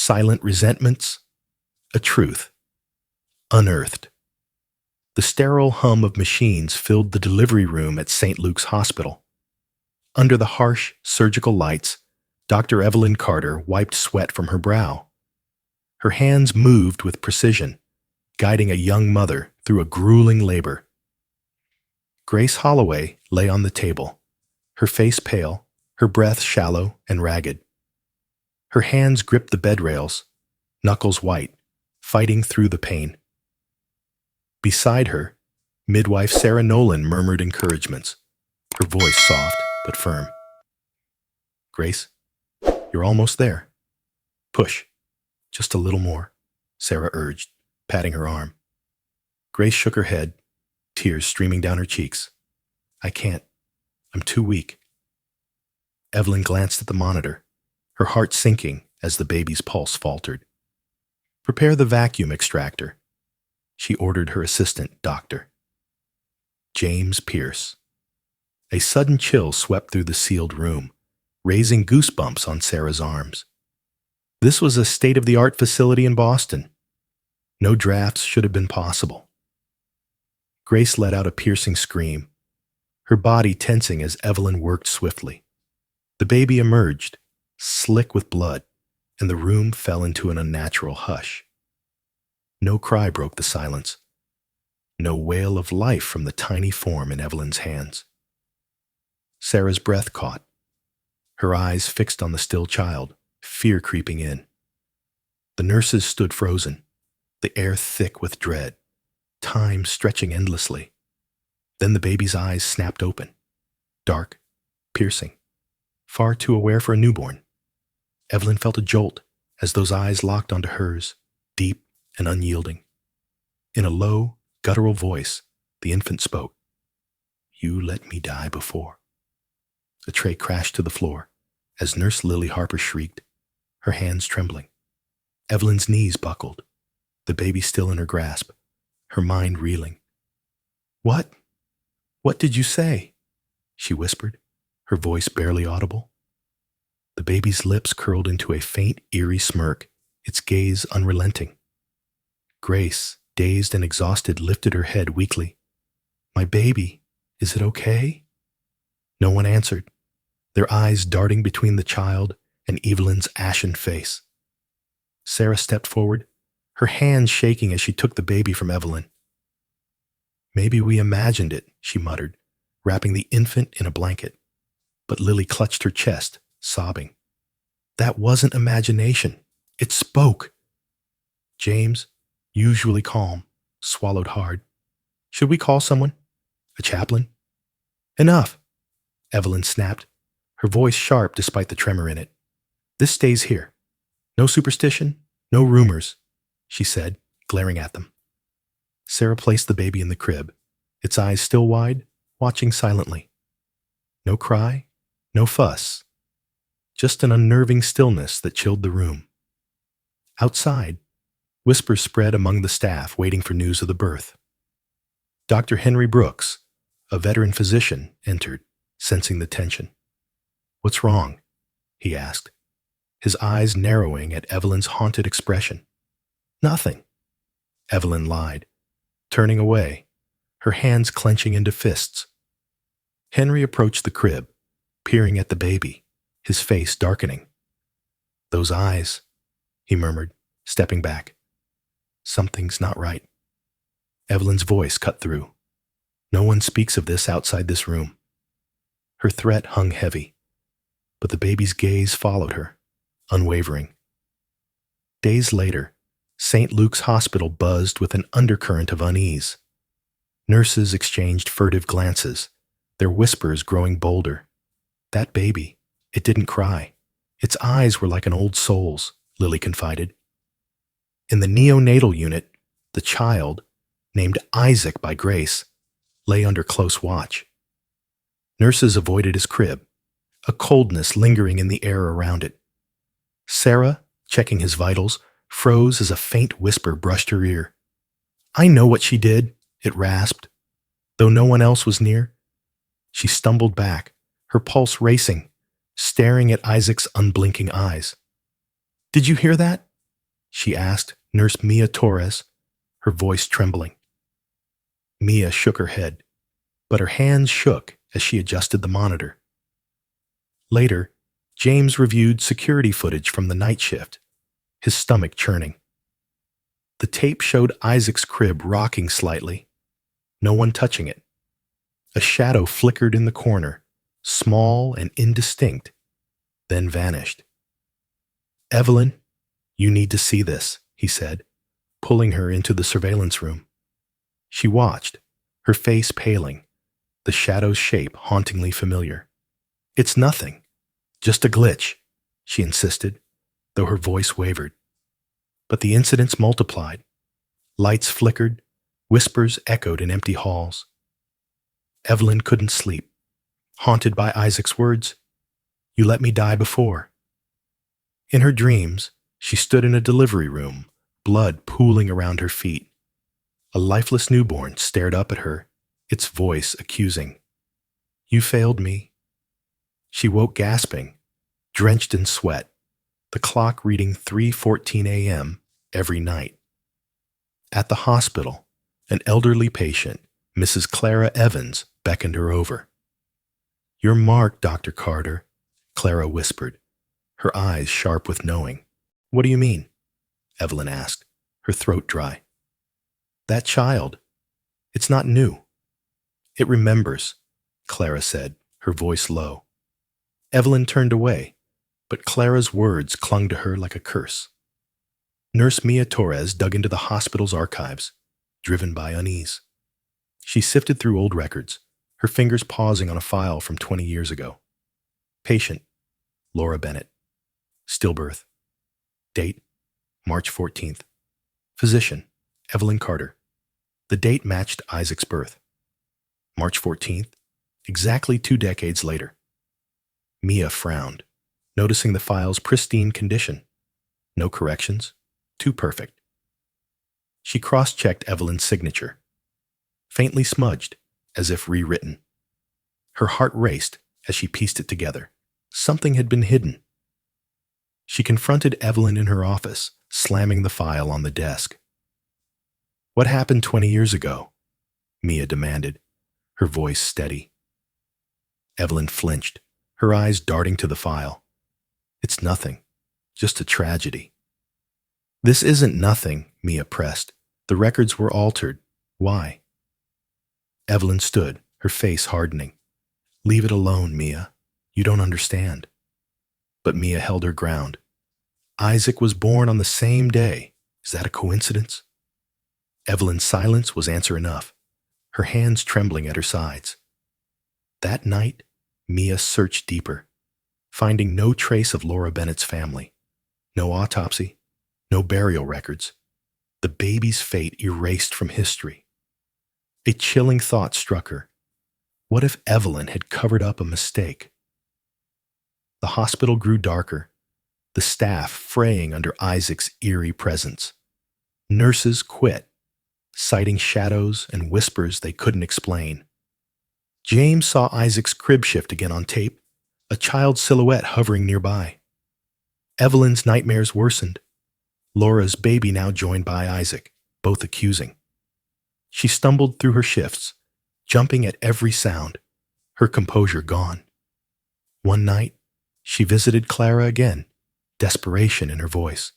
silent resentments, a truth, unearthed. The sterile hum of machines filled the delivery room at St. Luke's Hospital. Under the harsh surgical lights, Dr. Evelyn Carter wiped sweat from her brow. Her hands moved with precision, guiding a young mother through a grueling labor. Grace Holloway lay on the table, her face pale, her breath shallow and ragged. Her hands gripped the bed rails, knuckles white, fighting through the pain. Beside her, midwife Sarah Nolan murmured encouragements, her voice soft but firm. "Grace, you're almost there. Push, just a little more," Sarah urged, patting her arm. Grace shook her head, tears streaming down her cheeks. "I can't. I'm too weak." Evelyn glanced at the monitor, her heart sinking as the baby's pulse faltered. "Prepare the vacuum extractor," she ordered her assistant, Doctor. James Pierce. A sudden chill swept through the sealed room, raising goosebumps on Sarah's arms. This was a state-of-the-art facility in Boston. No drafts should have been possible. Grace let out a piercing scream, her body tensing as Evelyn worked swiftly. The baby emerged, slick with blood, and the room fell into an unnatural hush. No cry broke the silence. No wail of life from the tiny form in Evelyn's hands. Sarah's breath caught, her eyes fixed on the still child, fear creeping in. The nurses stood frozen, the air thick with dread, time stretching endlessly. Then the baby's eyes snapped open, dark, piercing, far too aware for a newborn. Evelyn felt a jolt as those eyes locked onto hers, deep and unyielding. In a low, guttural voice, the infant spoke. "You let me die before." The tray crashed to the floor as Nurse Lily Harper shrieked, her hands trembling. Evelyn's knees buckled, the baby still in her grasp, her mind reeling. "What? What did you say?" she whispered, her voice barely audible. The baby's lips curled into a faint, eerie smirk, its gaze unrelenting. Grace, dazed and exhausted, lifted her head weakly. "My baby, is it okay?" No one answered, their eyes darting between the child and Evelyn's ashen face. Sarah stepped forward, her hands shaking as she took the baby from Evelyn. "Maybe we imagined it," she muttered, wrapping the infant in a blanket. But Lily clutched her chest, sobbing. "That wasn't imagination. It spoke." James, usually calm, swallowed hard. "Should we call someone? A chaplain?" "Enough," Evelyn snapped, her voice sharp despite the tremor in it. "This stays here. No superstition, no rumors," she said, glaring at them. Sarah placed the baby in the crib, its eyes still wide, watching silently. No cry, no fuss, just an unnerving stillness that chilled the room. Outside, whispers spread among the staff waiting for news of the birth. Dr. Henry Brooks, a veteran physician, entered, sensing the tension. "What's wrong?" he asked, his eyes narrowing at Evelyn's haunted expression. "Nothing," Evelyn lied, turning away, her hands clenching into fists. Henry approached the crib, peering at the baby, his face darkening. "Those eyes," he murmured, stepping back. "Something's not right." Evelyn's voice cut through. "No one speaks of this outside this room." Her threat hung heavy, but the baby's gaze followed her, unwavering. Days later, St. Luke's Hospital buzzed with an undercurrent of unease. Nurses exchanged furtive glances, their whispers growing bolder. "That baby, it didn't cry. Its eyes were like an old soul's," Lily confided. In the neonatal unit, the child, named Isaac by Grace, lay under close watch. Nurses avoided his crib, a coldness lingering in the air around it. Sarah, checking his vitals, froze as a faint whisper brushed her ear. "I know what she did," it rasped, though no one else was near. She stumbled back, her pulse racing, staring at Isaac's unblinking eyes. "Did you hear that?" she asked Nurse Mia Torres, her voice trembling. Mia shook her head, but her hands shook as she adjusted the monitor. Later, James reviewed security footage from the night shift, his stomach churning. The tape showed Isaac's crib rocking slightly, no one touching it. A shadow flickered in the corner, small and indistinct, then vanished. "Evelyn, you need to see this," he said, pulling her into the surveillance room. She watched, her face paling, the shadow's shape hauntingly familiar. "It's nothing, just a glitch," she insisted, though her voice wavered. But the incidents multiplied. Lights flickered, whispers echoed in empty halls. Evelyn couldn't sleep, haunted by Isaac's words, "You let me die before." In her dreams, she stood in a delivery room, blood pooling around her feet. A lifeless newborn stared up at her, its voice accusing. "You failed me." She woke gasping, drenched in sweat, the clock reading 3:14 a.m. every night. At the hospital, an elderly patient, Mrs. Clara Evans, beckoned her over. "You're marked, Dr. Carter," Clara whispered, her eyes sharp with knowing. "What do you mean?" Evelyn asked, her throat dry. "That child. It's not new. It remembers," Clara said, her voice low. Evelyn turned away, but Clara's words clung to her like a curse. Nurse Mia Torres dug into the hospital's archives, driven by unease. She sifted through old records, her fingers pausing on a file from 20 years ago. Patient, Laura Bennett. Stillbirth. Date, March 14th. Physician, Evelyn Carter. The date matched Isaac's birth. March 14th, exactly 2 decades later. Mia frowned, noticing the file's pristine condition. No corrections, too perfect. She cross-checked Evelyn's signature. Faintly smudged, as if rewritten. Her heart raced as she pieced it together. Something had been hidden. She confronted Evelyn in her office, slamming the file on the desk. "What happened 20 years ago?" Mia demanded, her voice steady. Evelyn flinched, her eyes darting to the file. "It's nothing, just a tragedy." "This isn't nothing," Mia pressed. "The records were altered. Why?" Evelyn stood, her face hardening. "Leave it alone, Mia. You don't understand." But Mia held her ground. "Isaac was born on the same day. Is that a coincidence?" Evelyn's silence was answer enough, her hands trembling at her sides. That night, Mia searched deeper, finding no trace of Laura Bennett's family. No autopsy, no burial records. The baby's fate erased from history. A chilling thought struck her. What if Evelyn had covered up a mistake? The hospital grew darker, the staff fraying under Isaac's eerie presence. Nurses quit, citing shadows and whispers they couldn't explain. James saw Isaac's crib shift again on tape, a child's silhouette hovering nearby. Evelyn's nightmares worsened. Laura's baby now joined by Isaac, both accusing. She stumbled through her shifts, jumping at every sound, her composure gone. One night, she visited Clara again, desperation in her voice.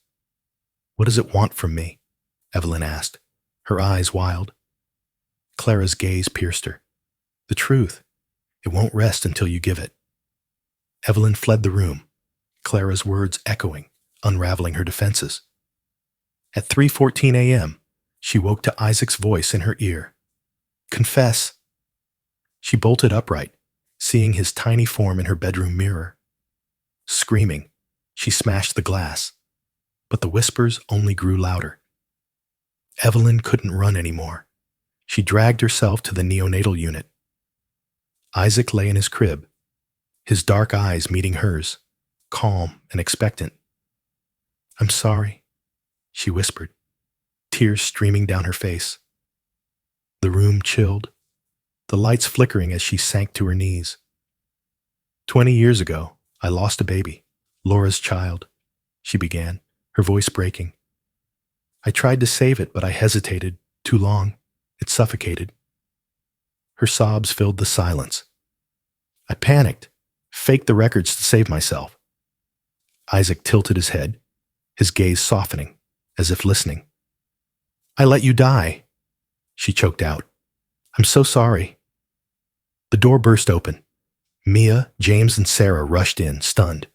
"What does it want from me?" Evelyn asked, her eyes wild. Clara's gaze pierced her. "The truth. It won't rest until you give it." Evelyn fled the room, Clara's words echoing, unraveling her defenses. At 3:14 a.m., she woke to Isaac's voice in her ear. "Confess." She bolted upright, seeing his tiny form in her bedroom mirror. Screaming, she smashed the glass, but the whispers only grew louder. Evelyn couldn't run anymore. She dragged herself to the neonatal unit. Isaac lay in his crib, his dark eyes meeting hers, calm and expectant. "I'm sorry," she whispered, tears streaming down her face. The room chilled, the lights flickering as she sank to her knees. 20 years ago, I lost a baby, Laura's child," she began, her voice breaking. I tried to save it, but I hesitated too long. It suffocated. Her sobs filled the silence. I panicked, faked the records to save myself. Isaac tilted his head, his gaze softening, as if listening. I let you die, she choked out. I'm so sorry. The door burst open. Mia, James, and Sarah rushed in, stunned.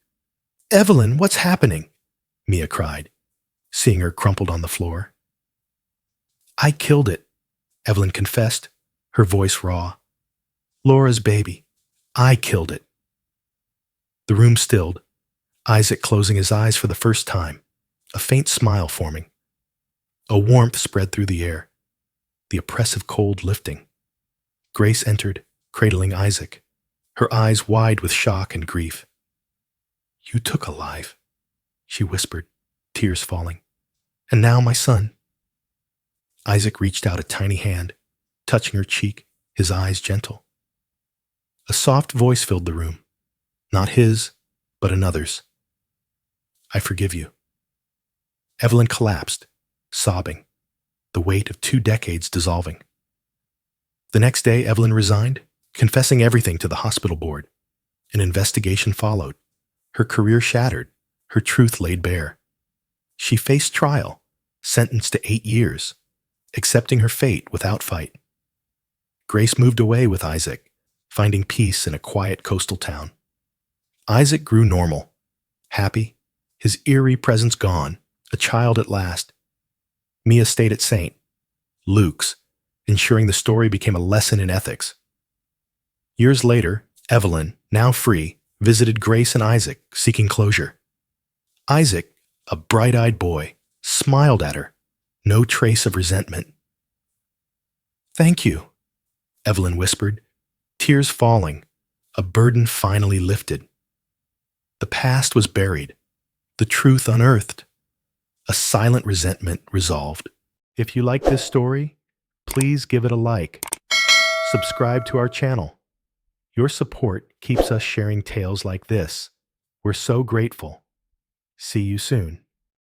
Evelyn, what's happening? Mia cried, seeing her crumpled on the floor. I killed it, Evelyn confessed, her voice raw. Laura's baby. I killed it. The room stilled, Isaac closing his eyes for the first time, a faint smile forming. A warmth spread through the air, the oppressive cold lifting. Grace entered, cradling Isaac, her eyes wide with shock and grief. You took a life, she whispered, tears falling. And now my son. Isaac reached out a tiny hand, touching her cheek, his eyes gentle. A soft voice filled the room, not his, but another's. I forgive you. Evelyn collapsed, sobbing, the weight of 2 decades dissolving. The next day, Evelyn resigned, confessing everything to the hospital board. An investigation followed. Her career shattered, her truth laid bare. She faced trial, sentenced to 8 years, accepting her fate without fight. Grace moved away with Isaac, finding peace in a quiet coastal town. Isaac grew normal, happy, his eerie presence gone, a child at last. Mia stayed at St. Luke's, ensuring the story became a lesson in ethics. Years later, Evelyn, now free, visited Grace and Isaac, seeking closure. Isaac, a bright-eyed boy, smiled at her, no trace of resentment. Thank you, Evelyn whispered, tears falling, a burden finally lifted. The past was buried, the truth unearthed, a silent resentment resolved. If you like this story, please give it a like. Subscribe to our channel. Your support keeps us sharing tales like this. We're so grateful. See you soon.